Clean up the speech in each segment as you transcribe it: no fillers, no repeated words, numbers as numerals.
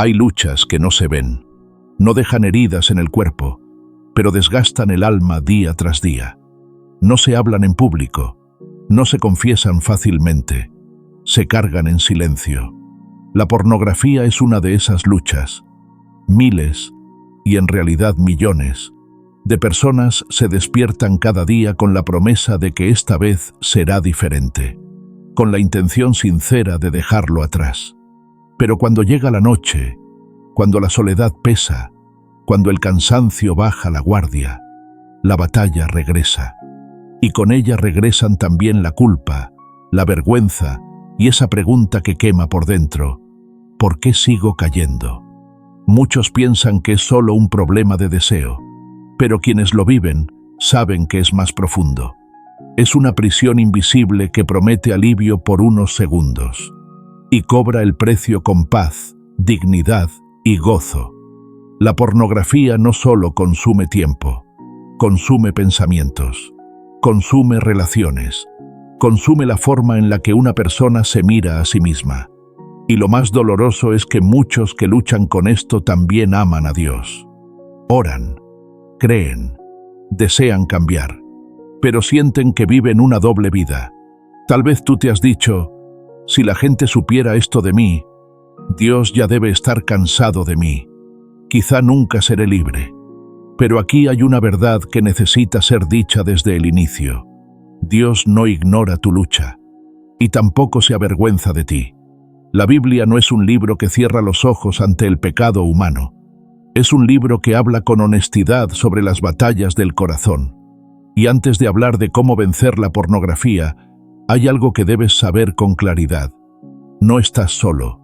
Hay luchas que no se ven, no dejan heridas en el cuerpo, pero desgastan el alma día tras día. No se hablan en público, no se confiesan fácilmente, se cargan en silencio. La pornografía es una de esas luchas. Miles, y en realidad millones, de personas se despiertan cada día con la promesa de que esta vez será diferente, con la intención sincera de dejarlo atrás. Pero cuando llega la noche, cuando la soledad pesa, cuando el cansancio baja la guardia, la batalla regresa. Y con ella regresan también la culpa, la vergüenza y esa pregunta que quema por dentro: ¿por qué sigo cayendo? Muchos piensan que es solo un problema de deseo, pero quienes lo viven saben que es más profundo. Es una prisión invisible que promete alivio por unos segundos y cobra el precio con paz, dignidad y gozo. La pornografía no solo consume tiempo, consume pensamientos, consume relaciones, consume la forma en la que una persona se mira a sí misma. Y lo más doloroso es que muchos que luchan con esto también aman a Dios. Oran, creen, desean cambiar, pero sienten que viven una doble vida. Tal vez tú te has dicho: si la gente supiera esto de mí, Dios ya debe estar cansado de mí. Quizá nunca seré libre. Pero aquí hay una verdad que necesita ser dicha desde el inicio. Dios no ignora tu lucha, y tampoco se avergüenza de ti. La Biblia no es un libro que cierra los ojos ante el pecado humano. Es un libro que habla con honestidad sobre las batallas del corazón. Y antes de hablar de cómo vencer la pornografía, hay algo que debes saber con claridad. No estás solo,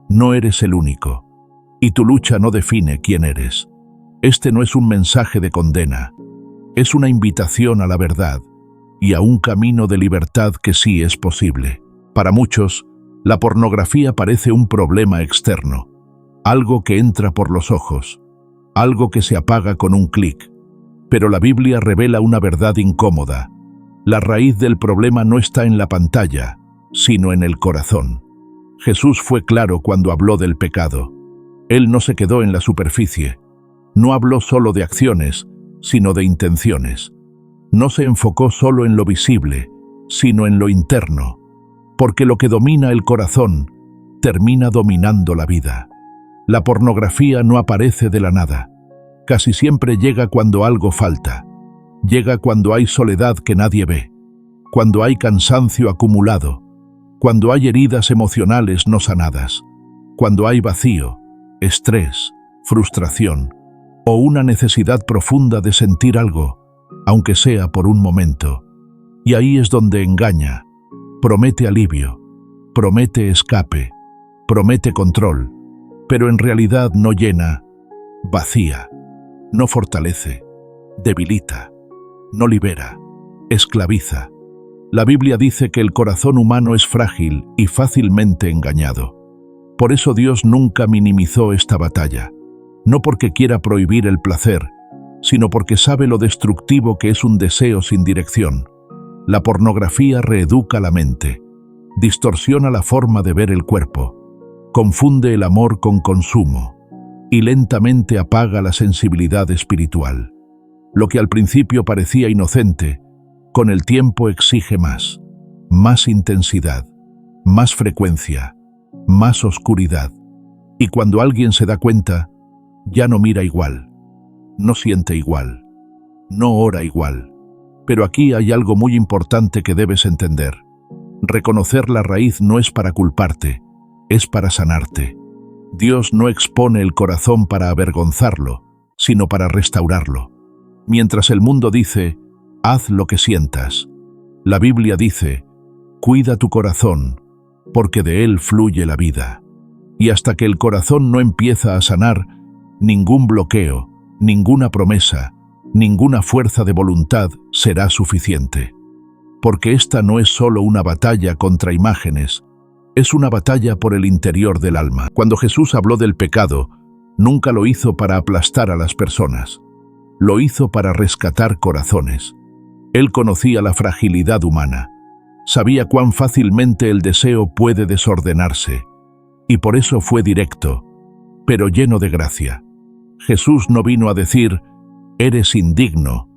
no eres el único, y tu lucha no define quién eres. Este no es un mensaje de condena, es una invitación a la verdad y a un camino de libertad que sí es posible. Para muchos, la pornografía parece un problema externo, algo que entra por los ojos, algo que se apaga con un clic. Pero la Biblia revela una verdad incómoda. La raíz del problema no está en la pantalla, sino en el corazón. Jesús fue claro cuando habló del pecado. Él no se quedó en la superficie. No habló solo de acciones, sino de intenciones. No se enfocó solo en lo visible, sino en lo interno. Porque lo que domina el corazón termina dominando la vida. La pornografía no aparece de la nada. Casi siempre llega cuando algo falta. Llega cuando hay soledad que nadie ve, cuando hay cansancio acumulado, cuando hay heridas emocionales no sanadas, cuando hay vacío, estrés, frustración o una necesidad profunda de sentir algo, aunque sea por un momento. Y ahí es donde engaña. Promete alivio, promete escape, promete control, pero en realidad no llena, vacía, no fortalece, debilita, no libera, esclaviza. La Biblia dice que el corazón humano es frágil y fácilmente engañado. Por eso Dios nunca minimizó esta batalla, no porque quiera prohibir el placer, sino porque sabe lo destructivo que es un deseo sin dirección. La pornografía reeduca la mente, distorsiona la forma de ver el cuerpo, confunde el amor con consumo y lentamente apaga la sensibilidad espiritual. Lo que al principio parecía inocente, con el tiempo exige más intensidad, más frecuencia, más oscuridad. Y cuando alguien se da cuenta, ya no mira igual, no siente igual, no ora igual. Pero aquí hay algo muy importante que debes entender. Reconocer la raíz no es para culparte, es para sanarte. Dios no expone el corazón para avergonzarlo, sino para restaurarlo. Mientras el mundo dice: haz lo que sientas, la Biblia dice: cuida tu corazón, porque de él fluye la vida. Y hasta que el corazón no empieza a sanar, ningún bloqueo, ninguna promesa, ninguna fuerza de voluntad será suficiente. Porque esta no es solo una batalla contra imágenes, es una batalla por el interior del alma. Cuando Jesús habló del pecado, nunca lo hizo para aplastar a las personas. Lo hizo para rescatar corazones. Él conocía la fragilidad humana. Sabía cuán fácilmente el deseo puede desordenarse. Y por eso fue directo. pero lleno de gracia. Jesús no vino a decir, eres indigno,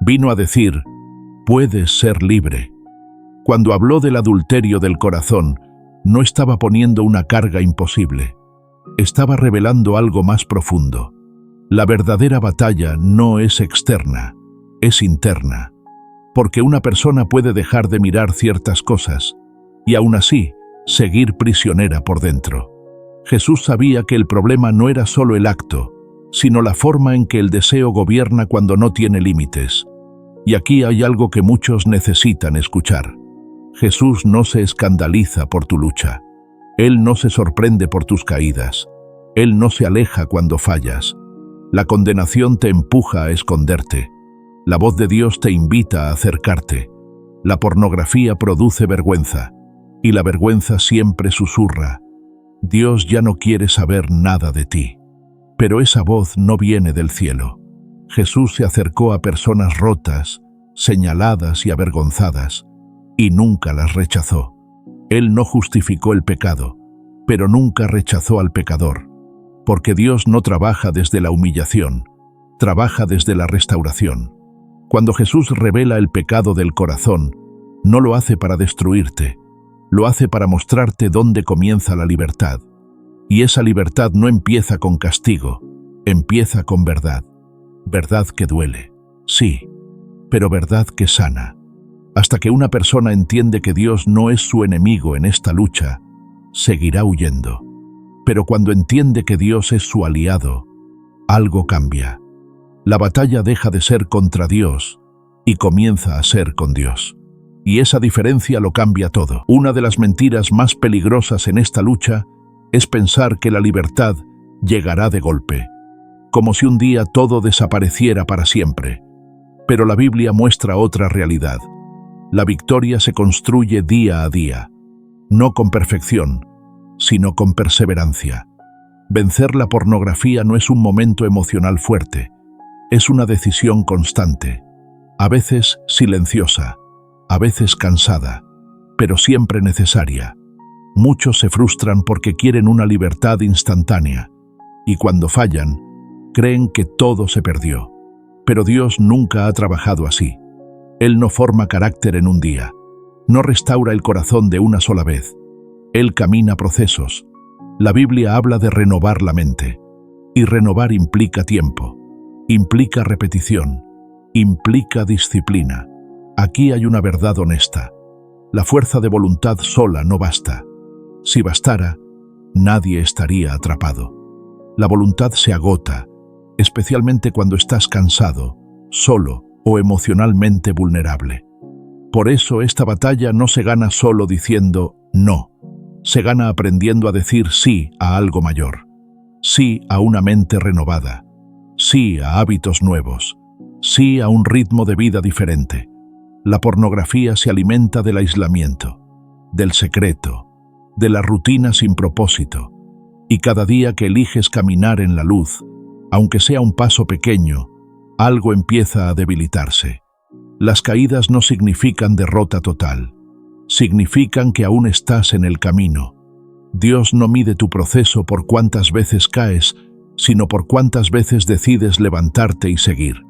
vino a decir, puedes ser libre. Cuando habló del adulterio del corazón, no estaba poniendo una carga imposible, estaba revelando algo más profundo. La verdadera batalla no es externa, es interna, porque una persona puede dejar de mirar ciertas cosas y aún así seguir prisionera por dentro. Jesús sabía que el problema no era solo el acto, sino la forma en que el deseo gobierna cuando no tiene límites. Y aquí hay algo que muchos necesitan escuchar. Jesús no se escandaliza por tu lucha. Él no se sorprende por tus caídas. Él no se aleja cuando fallas. La condenación te empuja a esconderte. La voz de Dios te invita a acercarte. La pornografía produce vergüenza, y la vergüenza siempre susurra. Dios ya no quiere saber nada de ti. Pero esa voz no viene del cielo. Jesús se acercó a personas rotas, señaladas y avergonzadas, y nunca las rechazó. Él no justificó el pecado, pero nunca rechazó al pecador, porque Dios no trabaja desde la humillación, trabaja desde la restauración. Cuando Jesús revela el pecado del corazón, no lo hace para destruirte, lo hace para mostrarte dónde comienza la libertad. Y esa libertad no empieza con castigo, empieza con verdad. Verdad que duele, sí, pero verdad que sana. Hasta que una persona entiende que Dios no es su enemigo en esta lucha, seguirá huyendo. Pero cuando entiende que Dios es su aliado, algo cambia. La batalla deja de ser contra Dios y comienza a ser con Dios. Y esa diferencia lo cambia todo. Una de las mentiras más peligrosas en esta lucha es pensar que la libertad llegará de golpe, como si un día todo desapareciera para siempre. Pero la Biblia muestra otra realidad. La victoria se construye día a día, no con perfección, sino con perseverancia. Vencer la pornografía no es un momento emocional fuerte, es una decisión constante, a veces silenciosa, a veces cansada, pero siempre necesaria. Muchos se frustran porque quieren una libertad instantánea, y cuando fallan, creen que todo se perdió. Pero Dios nunca ha trabajado así. Él no forma carácter en un día, no restaura el corazón de una sola vez. Él camina procesos. La Biblia habla de renovar la mente, y renovar implica tiempo, implica repetición, implica disciplina. Aquí hay una verdad honesta. La fuerza de voluntad sola no basta. Si bastara, nadie estaría atrapado. La voluntad se agota, especialmente cuando estás cansado, solo o emocionalmente vulnerable. Por eso esta batalla no se gana solo diciendo no, se gana aprendiendo a decir sí a algo mayor, sí a una mente renovada, sí a hábitos nuevos, sí a un ritmo de vida diferente. La pornografía se alimenta del aislamiento, del secreto, de la rutina sin propósito, y cada día que eliges caminar en la luz, aunque sea un paso pequeño, algo empieza a debilitarse. Las caídas no significan derrota total, significan que aún estás en el camino. Dios no mide tu proceso por cuántas veces caes, sino por cuántas veces decides levantarte y seguir.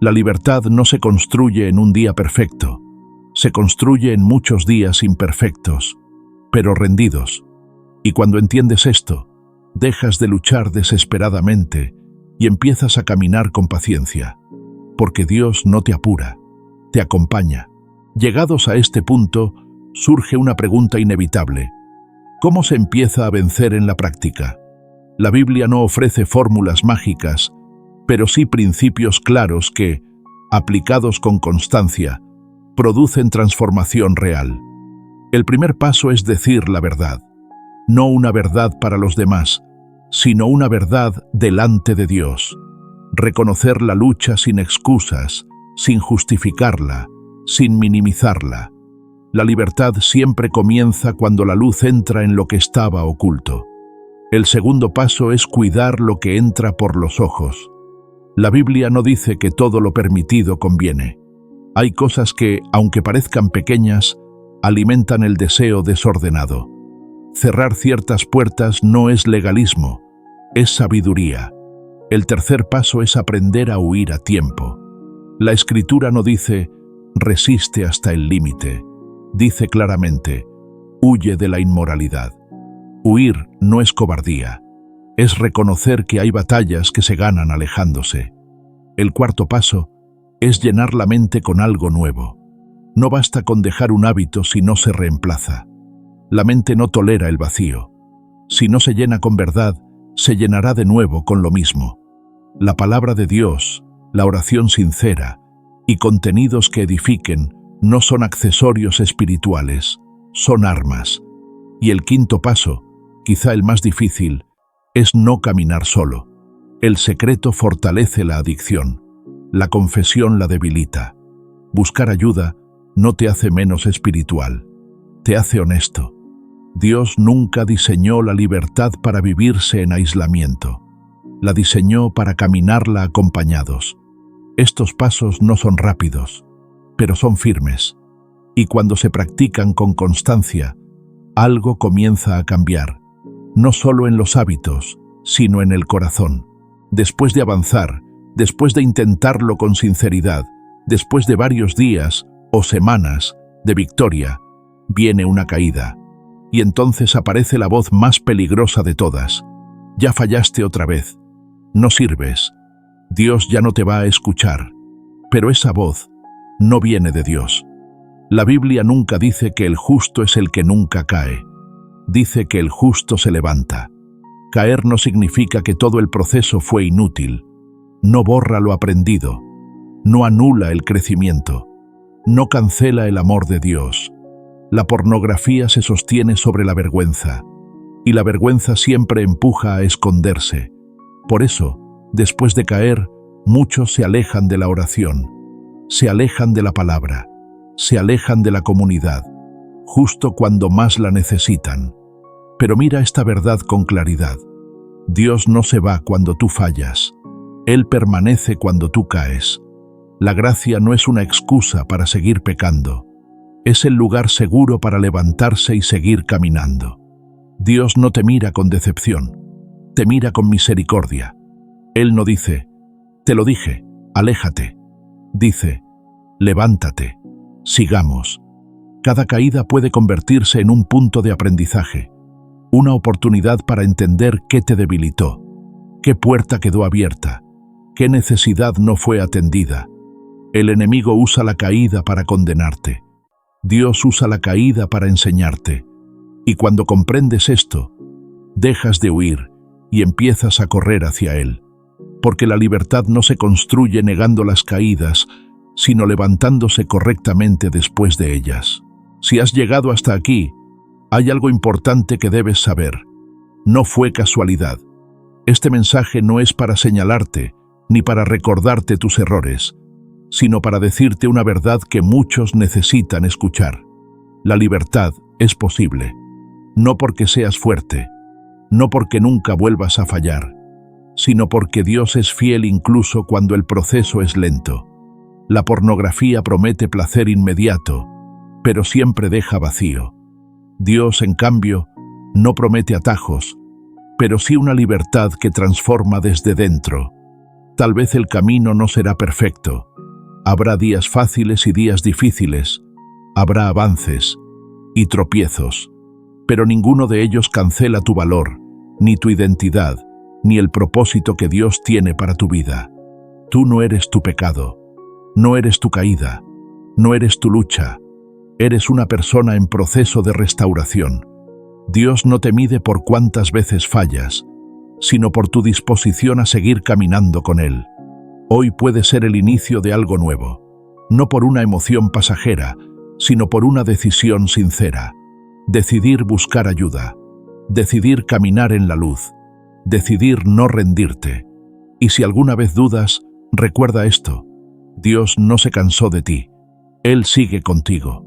La libertad no se construye en un día perfecto, se construye en muchos días imperfectos, pero rendidos. Y cuando entiendes esto, dejas de luchar desesperadamente y empiezas a caminar con paciencia, porque Dios no te apura, te acompaña. Llegados a este punto, surge una pregunta inevitable. ¿Cómo se empieza a vencer en la práctica? La Biblia no ofrece fórmulas mágicas, pero sí principios claros que, aplicados con constancia, producen transformación real. El primer paso es decir la verdad, no una verdad para los demás, sino una verdad delante de Dios. Reconocer la lucha sin excusas, sin justificarla, sin minimizarla. La libertad siempre comienza cuando la luz entra en lo que estaba oculto. El segundo paso es cuidar lo que entra por los ojos. La Biblia no dice que todo lo permitido conviene. Hay cosas que, aunque parezcan pequeñas, alimentan el deseo desordenado. Cerrar ciertas puertas no es legalismo, es sabiduría. El tercer paso es aprender a huir a tiempo. La Escritura no dice, resiste hasta el límite. Dice claramente, huye de la inmoralidad. Huir no es cobardía. Es reconocer que hay batallas que se ganan alejándose. El cuarto paso es llenar la mente con algo nuevo. No basta con dejar un hábito si no se reemplaza. La mente no tolera el vacío. Si no se llena con verdad, se llenará de nuevo con lo mismo. La palabra de Dios, la oración sincera y contenidos que edifiquen no son accesorios espirituales, son armas. Y el quinto paso, quizá el más difícil, es no caminar solo. El secreto fortalece la adicción. La confesión la debilita. Buscar ayuda no te hace menos espiritual, te hace honesto. Dios nunca diseñó la libertad para vivirse en aislamiento. La diseñó para caminarla acompañados. Estos pasos no son rápidos, pero son firmes. Y cuando se practican con constancia, algo comienza a cambiar. No solo en los hábitos, sino en el corazón. Después de avanzar, después de intentarlo con sinceridad, después de varios días o semanas de victoria, viene una caída. Y entonces aparece la voz más peligrosa de todas. Ya fallaste otra vez. No sirves. Dios ya no te va a escuchar. Pero esa voz no viene de Dios. La Biblia nunca dice que el justo es el que nunca cae. Dice que el justo se levanta. Caer no significa que todo el proceso fue inútil. No borra lo aprendido. No anula el crecimiento. No cancela el amor de Dios. La pornografía se sostiene sobre la vergüenza, y la vergüenza siempre empuja a esconderse. Por eso, después de caer, muchos se alejan de la oración, se alejan de la palabra, se alejan de la comunidad, justo cuando más la necesitan. Pero mira esta verdad con claridad. Dios no se va cuando tú fallas. Él permanece cuando tú caes. La gracia no es una excusa para seguir pecando. Es el lugar seguro para levantarse y seguir caminando. Dios no te mira con decepción, te mira con misericordia. Él no dice, te lo dije, aléjate. Dice, levántate, sigamos. Cada caída puede convertirse en un punto de aprendizaje, una oportunidad para entender qué te debilitó, qué puerta quedó abierta, qué necesidad no fue atendida. El enemigo usa la caída para condenarte. Dios usa la caída para enseñarte. Y cuando comprendes esto, dejas de huir y empiezas a correr hacia Él. Porque la libertad no se construye negando las caídas, sino levantándose correctamente después de ellas. Si has llegado hasta aquí, hay algo importante que debes saber. No fue casualidad. Este mensaje no es para señalarte, ni para recordarte tus errores, sino para decirte una verdad que muchos necesitan escuchar. La libertad es posible, no porque seas fuerte, no porque nunca vuelvas a fallar, sino porque Dios es fiel incluso cuando el proceso es lento. La pornografía promete placer inmediato, pero siempre deja vacío. Dios, en cambio, no promete atajos, pero sí una libertad que transforma desde dentro. Tal vez el camino no será perfecto. Habrá días fáciles y días difíciles, habrá avances y tropiezos, pero ninguno de ellos cancela tu valor, ni tu identidad, ni el propósito que Dios tiene para tu vida. Tú no eres tu pecado, no eres tu caída, no eres tu lucha, eres una persona en proceso de restauración. Dios no te mide por cuántas veces fallas, sino por tu disposición a seguir caminando con Él. Hoy puede ser el inicio de algo nuevo, no por una emoción pasajera, sino por una decisión sincera. Decidir buscar ayuda, decidir caminar en la luz, decidir no rendirte. Y si alguna vez dudas, recuerda esto: Dios no se cansó de ti, Él sigue contigo.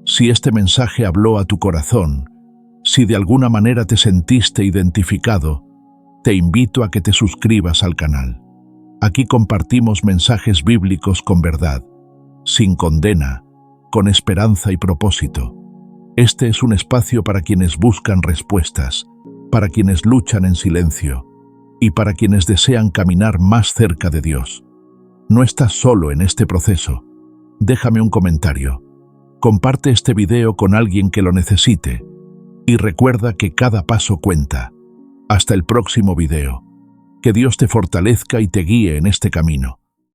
Si este mensaje habló a tu corazón, si de alguna manera te sentiste identificado, te invito a que te suscribas al canal. Aquí compartimos mensajes bíblicos con verdad, sin condena, con esperanza y propósito. Este es un espacio para quienes buscan respuestas, para quienes luchan en silencio, y para quienes desean caminar más cerca de Dios. No estás solo en este proceso. Déjame un comentario. Comparte este video con alguien que lo necesite y recuerda que cada paso cuenta. Hasta el próximo video. Que Dios te fortalezca y te guíe en este camino.